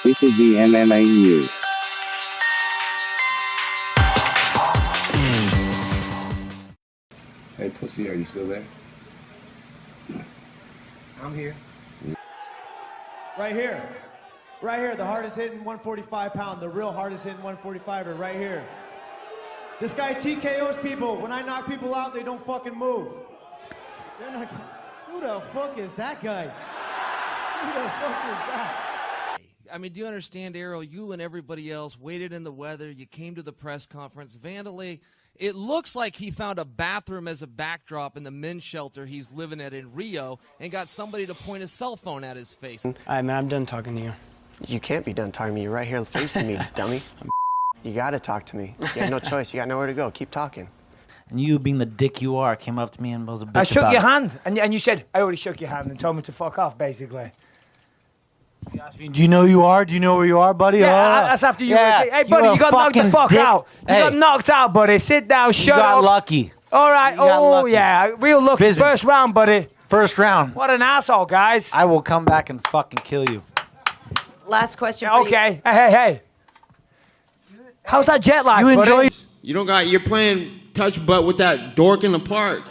This is the MMA news. Hey, pussy, are you still there? I'm here. Right here. Right here, the hardest hitting 145 pound, the real hardest hitting 145er, right here. This guy TKOs people. When I knock people out, they don't fucking move. They're not, who the fuck is that guy? Who the fuck is that? I mean, do you understand, Errol? You and everybody else waited in the weather. You came to the press conference. Vandalay, it looks like he found a bathroom as a backdrop in the men's shelter he's living at in Rio and got somebody to point a cell phone at his face. All right, man, I'm done talking to you. You can't be done talking to me. You're right here facing me, dummy. You gotta talk to me. You have no choice. You got nowhere to go. Keep talking. And you, being the dick you are, came up to me and was a bitch I shook about your it. hand, and you said, I already shook your hand and told me to fuck off, basically. You asked me, do you know who you are? Do you know where you are, buddy? Yeah, that's after you. Yeah, Hey, buddy, you got knocked the fuck dick. out. You got knocked out, buddy. Sit down, shut You got up. lucky. All right, You got lucky. yeah, real lucky. Busy. First round, buddy. First round. What an asshole, guys. I will come back and fucking kill you. Last question for you. Okay, hey. How's that jet lag, You buddy? enjoy. You're playing touch butt with that dork in the park,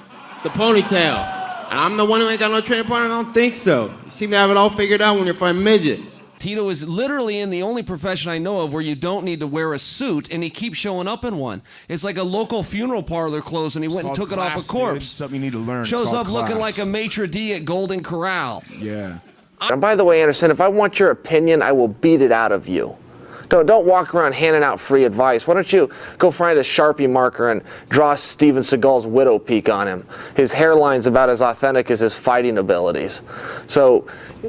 the ponytail. And I'm the one who ain't got no training partner? I don't think so. You seem to have it all figured out when you're fighting midgets. Tito is literally in the only profession I know of where you don't need to wear a suit, and he keeps showing up in one. It's like a local funeral parlor closed, and he went and took it off a corpse. It's something you need to learn. Shows up looking like a maitre d' at Golden Corral. Yeah. And by the way, Anderson, if I want your opinion, I will beat it out of you. Don't walk around handing out free advice. Why don't you go find a Sharpie marker and draw Steven Seagal's widow peak on him? His hairline's about as authentic as his fighting abilities. So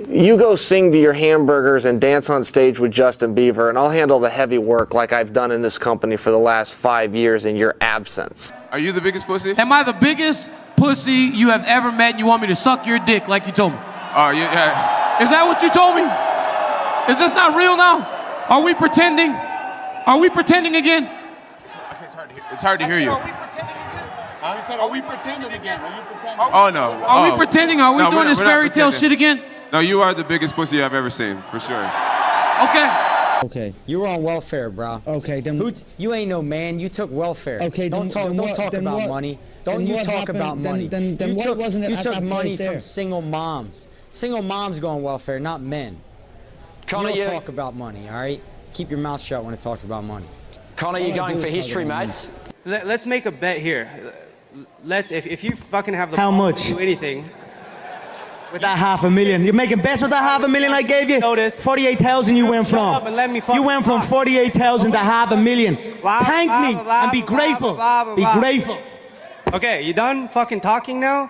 you go sing to your hamburgers and dance on stage with Justin Bieber, and I'll handle the heavy work like I've done in this company for the last 5 years in your absence. Are you the biggest pussy? Am I the biggest pussy you have ever met and you want me to suck your dick like you told me? Oh, yeah. Is that what you told me? Is this not real now? Are we pretending? Are we pretending again? It's hard to hear you. Are we pretending again? I said, are we pretending again? Are you pretending? Oh, no. Are we pretending? Are we doing this fairy tale shit again? No, you are the biggest pussy I've ever seen, for sure. Okay. Okay, you were on welfare, bro. Okay, then. You ain't no man. You took welfare. Okay, don't talk about money. Don't you talk about money. Then you what wasn't it you at took that money place there? from single moms. Single moms go on welfare, not men. Conor, you don't talk about money, all right? Keep your mouth shut when it talks about money. Conor, you going for history, mate? Let's make a bet here. If you fucking have the How balls much? to do anything. With that $500,000. You're making bets with that $500,000 I gave you? Notice. 48,000 you went Shut up from. and let me You fucking went from talk. 48,000 to $500,000. Blah, Thank blah, me blah, and be blah, grateful. blah, blah, Be blah. grateful. Okay, you done fucking talking now?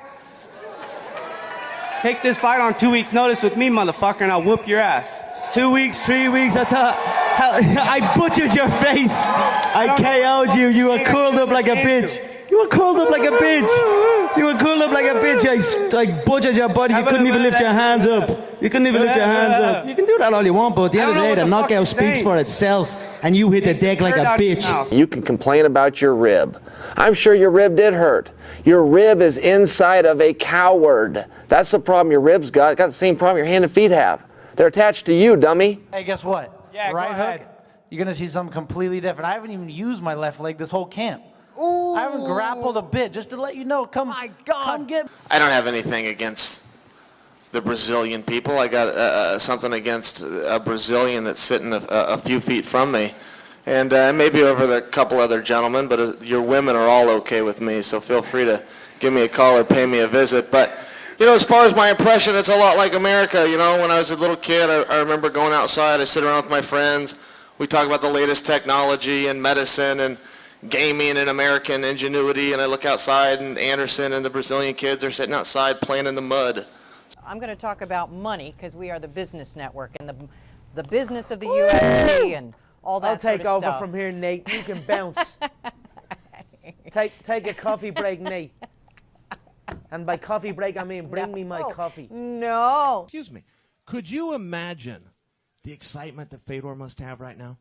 Take this fight on 2 weeks' notice with me, motherfucker, and I'll whoop your ass. 2 weeks, 3 weeks, I butchered your face. I KO'd you. You were curled up like a bitch. You were curled up like a bitch. You were curled up like a bitch. I butchered your body. You couldn't even lift your hands up. You couldn't even lift your hands up. You can do that all you want, but at the end of the day, the knockout speaks for itself, and you hit the deck like a bitch. You can complain about your rib. I'm sure your rib did hurt. Your rib is inside of a coward. That's the problem your rib's got. It's got the same problem your hand and feet have. They're attached to you, dummy. Hey, guess what? Yeah, right go hook, ahead. you're going to see something completely different. I haven't even used my left leg this whole camp. Ooh. I haven't grappled a bit, just to let you know. Come get me. I don't have anything against the Brazilian people. I got something against a Brazilian that's sitting a few feet from me. And maybe over the couple other gentlemen, but your women are all okay with me, so feel free to give me a call or pay me a visit. But, you know, as far as my impression, it's a lot like America. You know, when I was a little kid, I remember going outside, I sit around with my friends, we talk about the latest technology and medicine and gaming and American ingenuity, and I look outside and Anderson and the Brazilian kids are sitting outside playing in the mud. I'm going to talk about money because we are the business network and the business of the UFC and all that I'll take sort of over stuff. from here, Nate. You can bounce. Take a coffee break, Nate. And by coffee break, I mean bring me my coffee. No. Excuse me. Could you imagine the excitement that Fedor must have right now?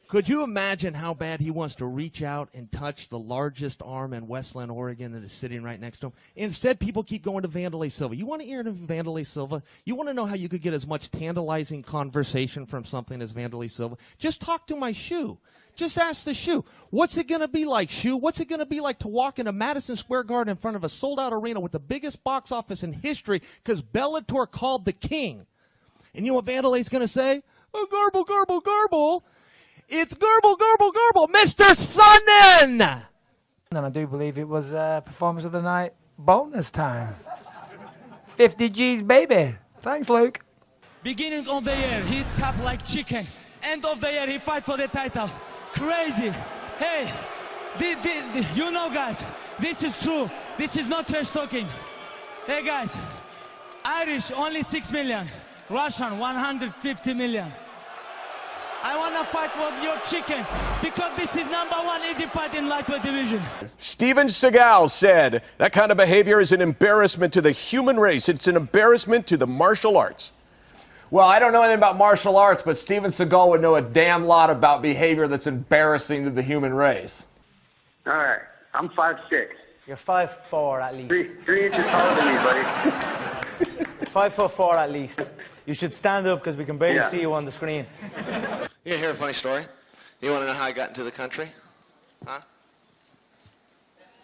Could you imagine how bad he wants to reach out and touch the largest arm in Westland, Oregon that is sitting right next to him? Instead, people keep going to Vanderlei Silva. You want to hear Vanderlei Silva? You want to know how you could get as much tantalizing conversation from something as Vanderlei Silva? Just talk to my shoe. Just ask the shoe. What's it going to be like, shoe? What's it going to be like to walk into Madison Square Garden in front of a sold-out arena with the biggest box office in history because Bellator called the king? And you know what Vanderlei's going to say? Oh, garble, garble, garble. It's garble, garble, garble, Mr. Sonnen! And I do believe it was performance of the night bonus time. 50 G's, baby. Thanks, Luke. Beginning of the year, he tapped like chicken. End of the year, he fight for the title. Crazy. Hey, you know, guys, this is true. This is not trash talking. Hey, guys, Irish, only 6 million. Russian, 150 million. I want to fight with your chicken because this is #1 easy fight in lightweight division. Steven Seagal said that kind of behavior is an embarrassment to the human race. It's an embarrassment to the martial arts. Well, I don't know anything about martial arts, but Steven Seagal would know a damn lot about behavior that's embarrassing to the human race. All right, I'm 5'6". You're 5'4" at least. 3 inches taller than me, buddy. 5'4" at least. You should stand up because we can barely Yeah. see you on the screen. You hear a funny story? You want to know how I got into the country? Huh?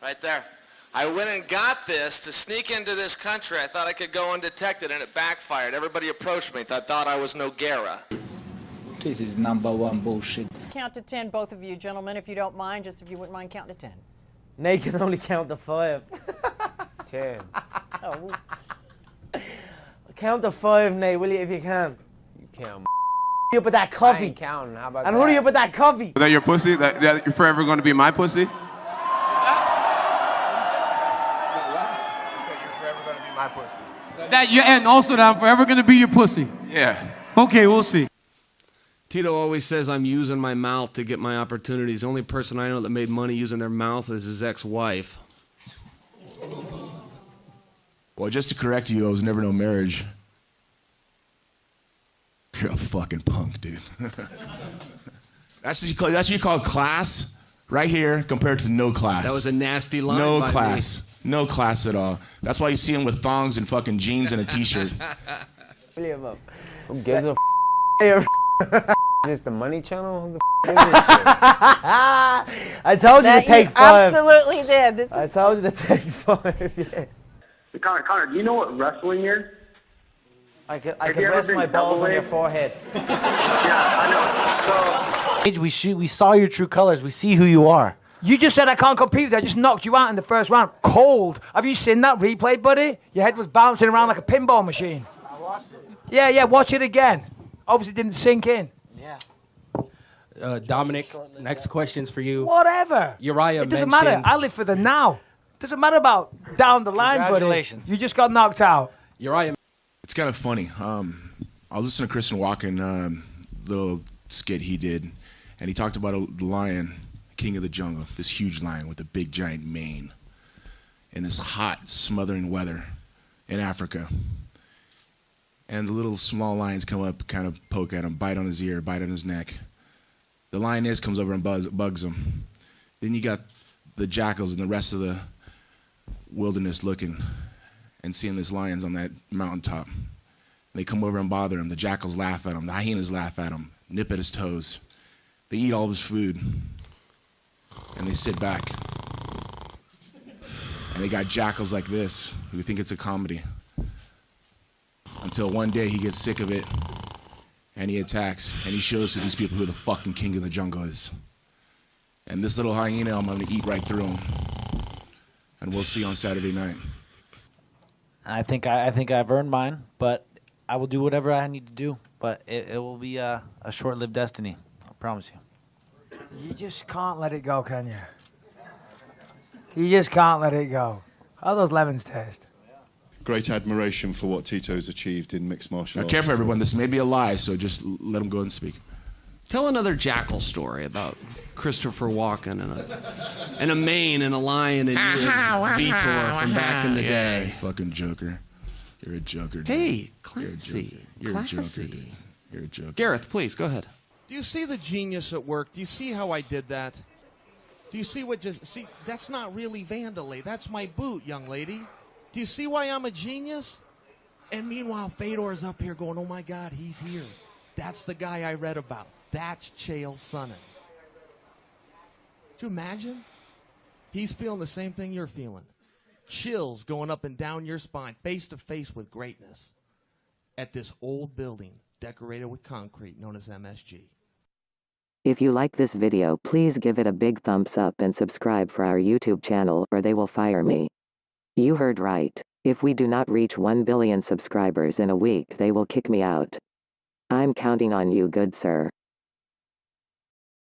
Right there. I went and got this to sneak into this country. I thought I could go undetected, and it backfired. Everybody approached me. I thought I was no Guerra. This is #1 bullshit. Count to 10, both of you, gentlemen, if you don't mind, just if you wouldn't mind counting to 10. Nate can only count to 5. 10. Oh. Count to 5, Nate, will you, if you can? You can't. Hurry up with that coffee. I ain't counting. How about And that? hurry up with that coffee. That your pussy? That you're forever going to be my pussy? You said you're forever going to be my pussy. And also that I'm forever going to be your pussy. Yeah. Okay, we'll see. Tito always says I'm using my mouth to get my opportunities. The only person I know that made money using their mouth is his ex-wife. Well, just to correct you, I was never no marriage. You're a fucking punk, dude. That's what you call class, right here, compared to no class. That was a nasty line. No by class. Me. No class at all. That's why you see him with thongs and fucking jeans and a t-shirt. William up. Who gives a f***? Is this the money channel? Who the f*** is this shit? I told you to take 5. Absolutely did. I told you to take 5, yeah. Conor, do you know what wrestling is? I could you ever rest been my balls on your double-A? forehead. Yeah, I know. So, We saw your true colors. We see who you are. You just said I can't compete with you. I just knocked you out in the first round. Cold. Have you seen that replay, buddy? Your head was bouncing around like a pinball machine. I watched it. Yeah, watch it again. Obviously didn't sink in. Yeah. Dominic, next question's for you. Whatever. Uriah It doesn't matter. I live for the now. Doesn't matter about down the line, buddy. Congratulations. You just got knocked out. Uriah. It's kind of funny. I was listening to Kristen Walken, little skit he did, and he talked about the lion, king of the jungle, this huge lion with a big giant mane in this hot, smothering weather in Africa. And the little small lions come up, kind of poke at him, bite on his ear, bite on his neck. The lioness comes over and bugs him. Then you got the jackals and the rest of the wilderness looking and seeing this lion's on that mountaintop. And they come over and bother him. The jackals laugh at him. The hyenas laugh at him, nip at his toes. They eat all of his food. And they sit back. And they got jackals like this who think it's a comedy. Until one day he gets sick of it and he attacks and he shows to these people who the fucking king of the jungle is. And this little hyena, I'm gonna eat right through him. And we'll see on Saturday night. I think I've earned mine, but I will do whatever I need to do. But it will be a short-lived destiny. I promise you. You just can't let it go, can you? You just can't let it go. How those lemons taste? Great admiration for what Tito's achieved in mixed martial Now, arts. careful, everyone. This may be a lie, so just let him go and speak. Tell another jackal story about Christopher Walken and a mane and a lion and Vitor from back in the day. Fucking joker. You're a joker, dude. Hey, classy. You're a joker. Classy. Dude. You're a joker. Gareth, please, go ahead. Do you see the genius at work? Do you see how I did that? Do you see what just... See, that's not really vandally. That's my boot, young lady. Do you see why I'm a genius? And meanwhile, Fedor's up here going, oh, my God, he's here. That's the guy I read about. That's Chael Sonnen. Could you imagine? He's feeling the same thing you're feeling. Chills going up and down your spine, face to face with greatness at this old building decorated with concrete known as MSG. If you like this video, please give it a big thumbs up and subscribe for our YouTube channel or they will fire me. You heard right. If we do not reach 1 billion subscribers in a week, they will kick me out. I'm counting on you, good sir.